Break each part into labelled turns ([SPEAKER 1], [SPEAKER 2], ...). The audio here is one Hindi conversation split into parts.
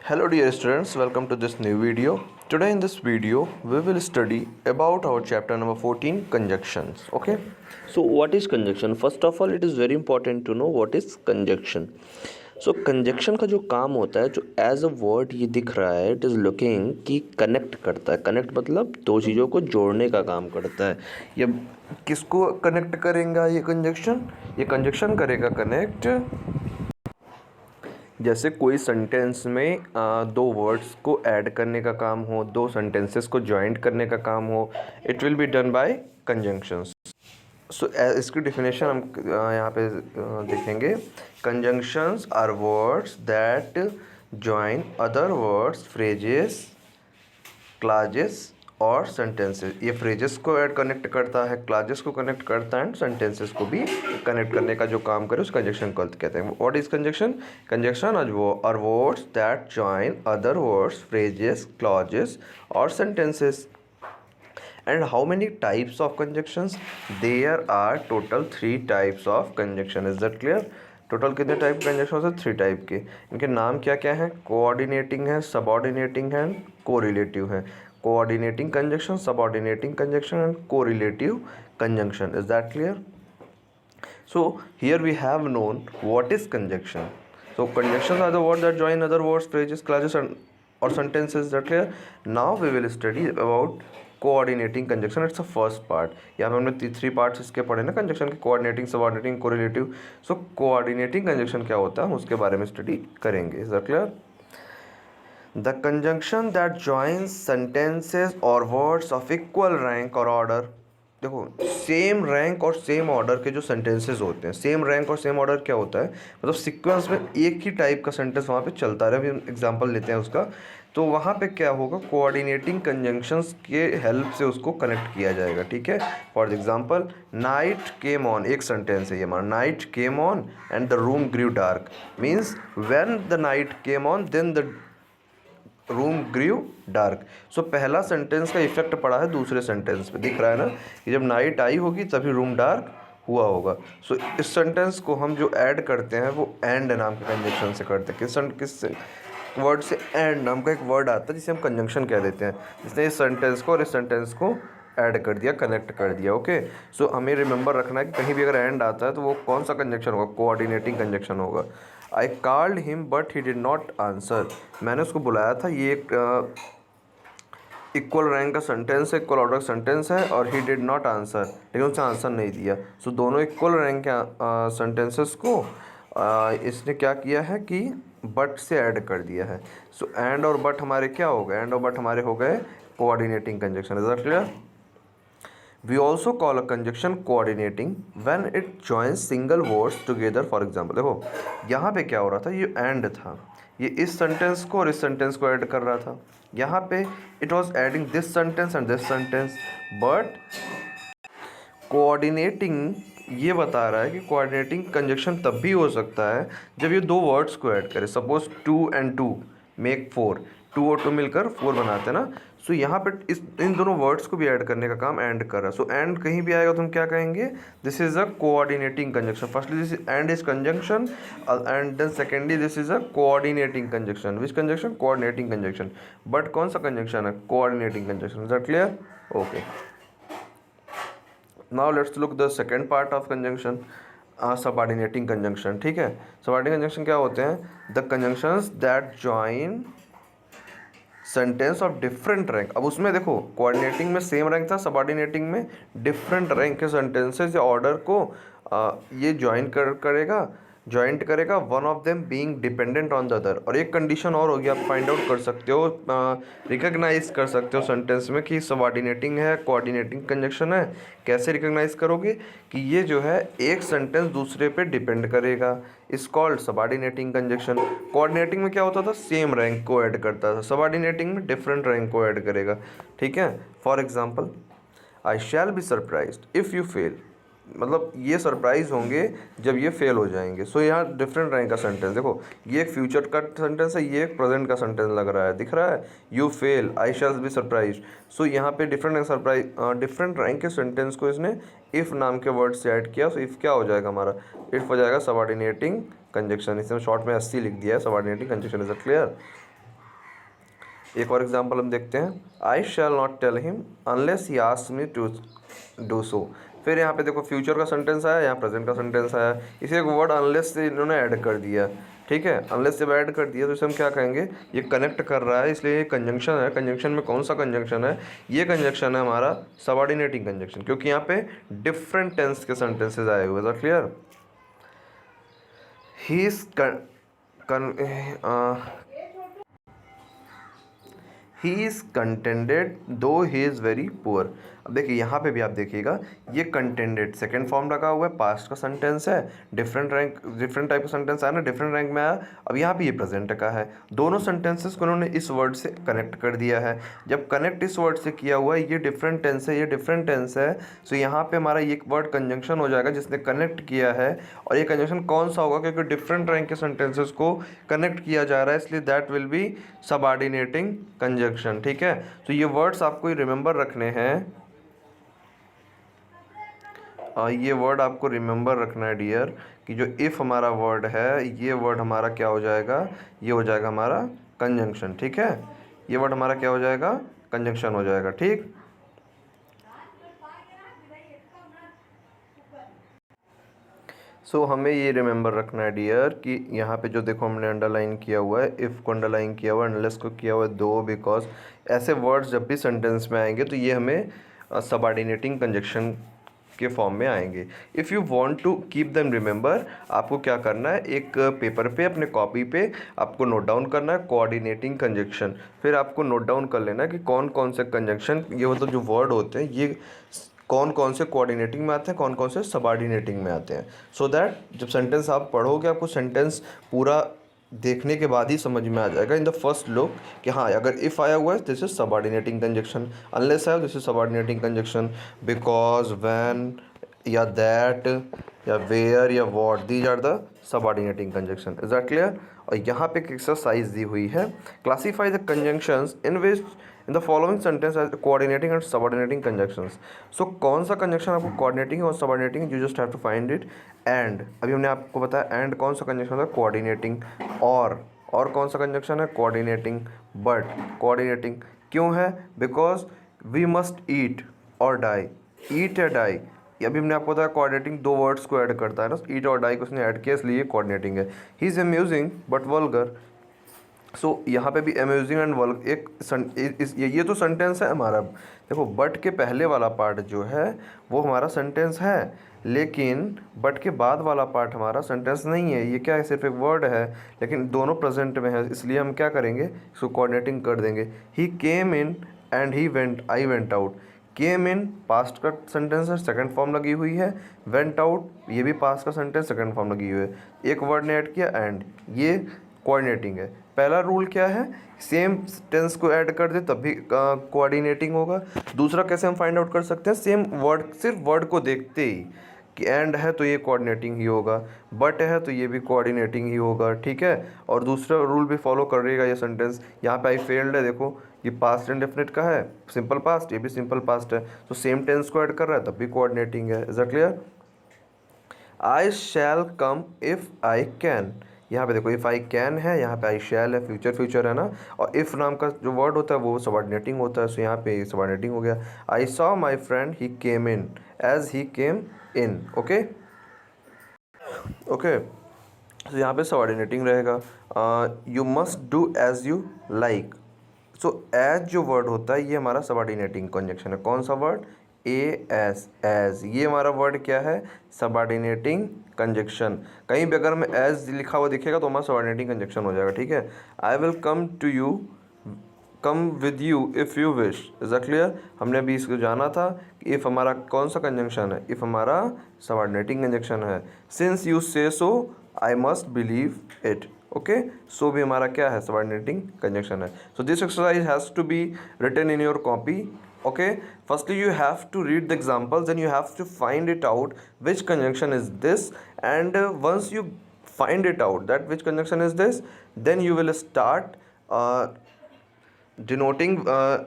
[SPEAKER 1] Hello dear students, welcome to this new video. Today in this video we will study about our chapter number 14 conjunctions. Okay. So what is conjunction? First of all it is very important to know what is conjunction. So conjunction का जो काम होता है, जो एज अ वर्ड ये दिख रहा है, इट इज़ लुकिंग कि कनेक्ट करता है. कनेक्ट मतलब दो चीज़ों को जोड़ने का काम करता है. ये किसको कनेक्ट करेगा ये कंजक्शन करेगा कनेक्ट. जैसे कोई सेंटेंस में दो वर्ड्स को ऐड करने का काम हो, दो सेंटेंसेस को जॉइंट करने का काम हो, it will be done by conjunctions. So इसकी डेफिनेशन हम यहाँ पे देखेंगे. Conjunctions are words that join other words, phrases, clauses और सेंटेंसेस. ये फ्रेजेस को ऐड कनेक्ट करता है, क्लाजेस को कनेक्ट करता है एंड सेंटेंसेस को भी कनेक्ट करने का जो काम करे उस कंजक्शन को कहते हैं. What is conjunction? Conjunction are words that join other words, phrases, clauses और sentences. And how many types of conjunctions? There are total 3 types of conjunction. Is that clear? Total कितने टाइप के कंजक्शन है? 3 टाइप के. इनके नाम क्या क्या हैं? कोऑर्डिनेटिंग है, सबऑर्डिनेटिंग है, कोरिलेटिव है. Coordinating conjunction, subordinating conjunction and correlative conjunction. Is that clear? So here we have known what is conjunction. So conjunctions are the words that join other words, phrases, clauses or sentences. That clear? Now we will study about coordinating conjunction. It's a first part. यहाँ पे हमने 3 पार्ट्स इसके पढ़े ना कंजक्शन के, कोऑर्डिनेटिंग, सबऑर्डिनेटिंग, कोरिलेटिव. सो कोऑर्डिनेटिंग कंजक्शन क्या होता है हम उसके बारे में स्टडी करेंगे. Is that clear? The conjunction that joins sentences और वर्ड्स ऑफ इक्वल रैंक और ऑर्डर. देखो, सेम रैंक और सेम ऑर्डर के जो सेंटेंसेस होते हैं, सेम रैंक और सेम ऑर्डर क्या होता है, मतलब सीक्वेंस में एक ही टाइप का सेंटेंस वहाँ पे चलता रहे. अभी एग्जांपल लेते हैं उसका. तो वहाँ पे क्या होगा, कोऑर्डिनेटिंग कंजंक्शंस के हेल्प से उसको कनेक्ट किया जाएगा. ठीक है. For example, night came on, एक सेंटेंस है ये हमारा. Night came on and the room grew dark means when the night came on then the room grew dark. So पहला सेंटेंस का इफेक्ट पड़ा है दूसरे सेंटेंस पे. दिख रहा है ना कि जब नाइट आई होगी तभी रूम डार्क हुआ होगा. सो इस सेंटेंस को हम जो ऐड करते हैं वो एंड नाम के कंजंक्शन से करते हैं. किस वर्ड से? एंड नाम का एक वर्ड आता है जिसे हम कंजंक्शन कह देते हैं, जिसने इस सेंटेंस को और इस सेंटेंस को ऐड कर दिया, कनेक्ट कर दिया. ओके. सो हमें रिमेंबर रखना है कि कहीं भी अगर एंड आता है तो वो कौन सा कंजंक्शन होगा? कोऑर्डिनेटिंग कंजंक्शन होगा. I called him but he did not answer. मैंने उसको बुलाया था, ये एक इक्वल रैंक का सेंटेंस है, इक्वल ऑर्डर का सेंटेंस है, और ही डिड नॉट आंसर, लेकिन उसने आंसर नहीं दिया. सो दोनों इक्वल रैंक के सेंटेंसेस को इसने क्या किया है कि बट से ऐड कर दिया है. सो एंड और बट हमारे क्या हो गए? एंड और बट हमारे हो गए coordinating conjunction. Is that clear? We also call a conjunction coordinating when it joins single words together. For example, देखो यहाँ पे क्या हो रहा था, ये एंड था, ये इस सेंटेंस को और इस सेंटेंस को ऐड कर रहा था. यहाँ पे it was adding this sentence and this sentence. But coordinating ये बता रहा है कि कोऑर्डिनेटिंग कंजक्शन तब भी हो सकता है जब ये दो वर्ड्स को ऐड करे. Suppose 2 and 2 make 4. 2 और 2 मिलकर 4 बनाते हैं ना. सो यहाँ पे इन दोनों वर्ड्स को भी ऐड करने का काम एंड कर रहा है. सो एंड कहीं भी आएगा तो हम क्या कहेंगे? This is a coordinating conjunction. Firstly this and is conjunction and then secondly this is a coordinating conjunction. Which conjunction? Coordinating conjunction. But कौन सा कंजक्शन है? Coordinating conjunction. Is that clear? Okay. Now let's look the second part of conjunction, subordinating conjunction. ठीक है. सबऑर्डिनेटिंग कंजंक्शन क्या होते हैं? The conjunctions that join sentence of different rank. अब उसमें देखो, कोऑर्डिनेटिंग में सेम रैंक था, सबऑर्डिनेटिंग में डिफरेंट रैंक के सेंटेंसेस या ऑर्डर को ये जॉइंट करेगा one of them being dependent on the other. और एक कंडीशन और होगी, आप फाइंड आउट कर सकते हो, रिकॉग्नाइज कर सकते हो सेंटेंस में कि सबऑर्डिनेटिंग है, कोऑर्डिनेटिंग कंजक्शन है. कैसे रिकॉग्नाइज करोगे? कि ये जो है एक सेंटेंस दूसरे पे डिपेंड करेगा. इस कॉल्ड सबऑर्डिनेटिंग कंजक्शन. कोऑर्डिनेटिंग में क्या होता था? सेम रैंक को ऐड करता था. सबऑर्डिनेटिंग में डिफरेंट रैंक को ऐड करेगा. ठीक है. For example, I shall be surprised if you fail. मतलब ये सरप्राइज होंगे जब ये फेल हो जाएंगे. सो यहाँ डिफरेंट रैंक का सेंटेंस. देखो, ये एक फ्यूचर का सेंटेंस है, ये एक प्रेजेंट का सेंटेंस लग रहा है. दिख रहा है? You fail, I shall be surprised. So यहाँ पे डिफरेंट रैंक के सेंटेंस को इसने इफ़ नाम के वर्ड से ऐड किया. सो इफ़ क्या हो जाएगा हमारा? इफ़ हो जाएगा सबऑर्डिनेटिंग कंजक्शन. इसमें शॉर्ट में 80 लिख दिया है, subordinating conjunction. Is it clear? एक और एग्जांपल हम देखते हैं, I shall not tell him unless he asks me to do so. फिर यहाँ पे देखो फ्यूचर का सेंटेंस आया, यहाँ प्रेजेंट का सेंटेंस आया, इसे एक वर्ड अनलेस से इन्होंने ऐड कर दिया। ठीक है, अनलेस जब ऐड कर दिया तो इसे हम क्या कहेंगे, ये कनेक्ट कर रहा है, इसलिए ये कंजंक्शन है। कंजंक्शन में कौन सा कंजंक्शन है, ये कंजंक्शन है हमारा सबऑर्डिनेटिंग कंजंक्शन, क्योंकि यहाँ पे डिफरेंट टेंस के सेंटेंसेज आए हुए हैं। Clear? He is he is contended दो ही इज़ वेरी पुअर। अब देखिए यहाँ पे भी आप देखिएगा, ये कंटेंडेड सेकेंड फॉर्म लगा हुआ है, पास्ट का सेंटेंस है, डिफरेंट रैंक डिफरेंट टाइप का सेंटेंस आया ना, डिफरेंट रैंक में आया। अब यहाँ पे ये प्रेजेंट का है, दोनों सेंटेंसेस को उन्होंने इस वर्ड से कनेक्ट कर दिया है। जब कनेक्ट इस वर्ड से किया हुआ है, ये डिफरेंट टेंस है, ये डिफरेंट टेंस है, तो यहाँ पे हमारा ये वर्ड कंजंक्शन हो जाएगा जिसने कनेक्ट किया है। और ये कंजंक्शन कौन सा होगा, क्योंकि डिफरेंट रैंक के सेंटेंसेस को कनेक्ट किया जा रहा है, इसलिए that will be subordinating conjunction. ठीक है, तो ये वर्ड्स आपको रिमेंबर रखने हैं, ये वर्ड आपको रिमेंबर रखना है डियर, कि जो इफ़ हमारा वर्ड है, ये वर्ड हमारा क्या हो जाएगा, ये हो जाएगा हमारा कंजंक्शन। ठीक है, ये वर्ड हमारा क्या हो जाएगा, कंजंक्शन हो जाएगा। ठीक, सो हमें ये रिमेंबर रखना है डियर कि यहाँ पे जो देखो हमने अंडरलाइन किया हुआ है, इफ़ को अंडरलाइन किया हुआ है, अनलेस को किया हुआ है, दो, बिकॉज ऐसे वर्ड्स जब भी सेंटेंस में आएंगे तो ये हमें सबऑर्डिनेटिंग कंजंक्शन के फॉर्म में आएंगे। If you want to keep them remember, आपको क्या करना है, एक पेपर पे अपने कॉपी पे आपको नोट डाउन करना है कोऑर्डिनेटिंग कंजंक्शन। फिर आपको नोट डाउन कर लेना है कि कौन कौन से कंजंक्शन, ये मतलब जो वर्ड होते हैं, ये कौन कौन से कोऑर्डिनेटिंग में आते हैं, कौन कौन से सबऑर्डिनेटिंग में आते हैं। सो दैट जब सेंटेंस आप पढ़ोगे, आपको सेंटेंस पूरा देखने के बाद ही समझ में आ जाएगा इन द फर्स्ट लुक कि हाँ, अगर इफ़ आया हुआ है this is subordinating conjunction, unless आया this is subordinating conjunction, because, when या दैट या वेयर या what, these are the subordinating conjunction. Is that clear? और यहाँ पे एक एक्सरसाइज दी हुई है, classify the conjunctions in which in the following sentence as coordinating and subordinating conjunctions. So कौन सा कंजंक्शन आपको कोऑर्डिनेटिंग और subordinating, you just have to find it. And अभी हमने आपको बताया एंड कौन सा कंजंक्शन होता है, कोऑर्डिनेटिंग। और कौन सा कंजंक्शन है, कोऑर्डिनेटिंग। बट कोऑर्डिनेटिंग क्यों है, बिकॉज वी मस्ट ईट और डाई, ईट या डाई। अभी हमने आपको बताया कोऑर्डिनेटिंग दो वर्ड्स को ऐड करता है ना, ईट और डाई को उसने ऐड किया, इसलिए कोऑर्डिनेटिंग है। He is amusing but vulgar. So यहाँ पे भी अम्यूजिंग एंड वल्गर ये तो सेंटेंस है हमारा। देखो बट के पहले वाला पार्ट जो है वो हमारा सेंटेंस है, लेकिन बट के बाद वाला पार्ट हमारा सेंटेंस नहीं है, ये क्या है, सिर्फ एक वर्ड है, लेकिन दोनों प्रेजेंट में है, इसलिए हम क्या करेंगे, इसको कोऑर्डिनेटिंग कर देंगे। He came in and he went, I went out. Came in past का सेंटेंस है, सेकंड फॉर्म लगी हुई है। वेंट आउट ये भी पास्ट का सेंटेंस, सेकंड फॉर्म लगी हुई है। एक वर्ड ने ऐड किया एंड, ये कोऑर्डिनेटिंग है। पहला रूल क्या है, सेम टेंस को ऐड कर दे तब भी कोऑर्डिनेटिंग होगा। दूसरा कैसे हम फाइंड आउट कर सकते हैं, सेम वर्ड, सिर्फ वर्ड को देखते ही कि एंड है तो ये कोऑर्डिनेटिंग ही होगा, बट है तो ये भी कोऑर्डिनेटिंग ही होगा। ठीक है, और दूसरा रूल भी फॉलो करेगा ये सेंटेंस। यहाँ पे आई फेल्ड है, देखो ये पास्ट इंडेफिनिट का है, सिंपल पास्ट, ये भी सिंपल पास्ट है, तो सेम टेंस को ऐड कर रहा है तब भी कोऑर्डिनेटिंग है। Is that clear? I shall come if I can, यहाँ पे देखो इफ़ आई कैन है, यहाँ पे आई शैल है, फ्यूचर है ना, और इफ़ नाम का जो वर्ड होता है वो सबऑर्डिनेटिंग होता है, सो यहाँ पे सबऑर्डिनेटिंग हो गया। I saw my friend he came in as he came in. Okay okay, तो यहाँ पे सबऑर्डिनेटिंग रहेगा। You must do as you like. So as जो वर्ड होता है ये हमारा सबऑर्डिनेटिंग कंजंक्शन है। कौन सा वर्ड, ए एस, एज, ये हमारा वर्ड क्या है, सबऑर्डिनेटिंग कंजंक्शन। कहीं भी अगर हमें एज लिखा हुआ दिखेगा तो हमारा सबऑर्डिनेटिंग कंजंक्शन हो जाएगा। ठीक है, I will come to you, come with you if you wish. Is that clear? हमने अभी इसको जाना था कि इफ़ हमारा कौन सा कंजंक्शन है, इफ़ हमारा सबऑर्डिनेटिंग कंजंक्शन है। Since you say so I must believe it. Okay, so भी हमारा क्या है, सबऑर्डिनेटिंग कंजंक्शन है। So this exercise has to be written in your copy. Okay, firstly you have to read the examples, then you have to find it out which conjunction is this, and once you find it out that which conjunction is this, then you will start denoting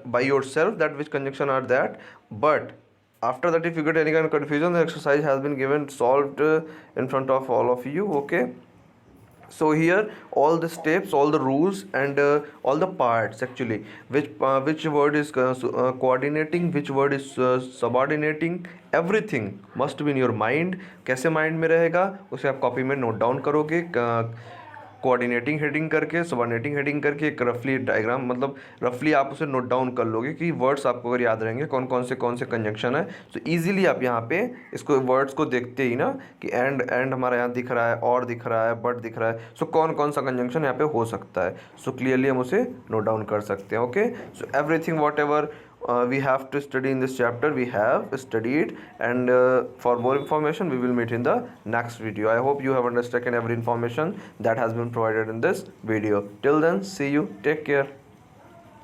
[SPEAKER 1] by yourself that which conjunction are that. But after that, if you get any kind of confusion, the exercise has been given, solved in front of all of you. Okay, So here all the steps, all the rules, and all the parts actually, which word is coordinating, which word is subordinating, everything must be in your mind. कैसे माइंड में रहेगा उसे आप कॉपी में नोट डाउन करोगे, कोऑर्डिनेटिंग हेडिंग करके, सबऑर्डिनेटिंग हेडिंग करके, एक रफली डायग्राम, मतलब रफली आप उसे नोट डाउन कर लोगे कि वर्ड्स आपको अगर याद रहेंगे कौन से कंजंक्शन है, तो इजीली आप यहाँ पे इसको वर्ड्स को देखते ही ना कि एंड हमारा यहाँ दिख रहा है, और दिख रहा है, बट दिख रहा है, सो कौन से कंजंक्शन यहाँ पे हो सकता है, सो क्लियरली हम उसे नोट डाउन कर सकते हैं. Okay, so everything what ever we have to study in this chapter we have studied, and for more information we will meet in the next video. I hope you have understood every information that has been provided in this video. Till then, see you, take care.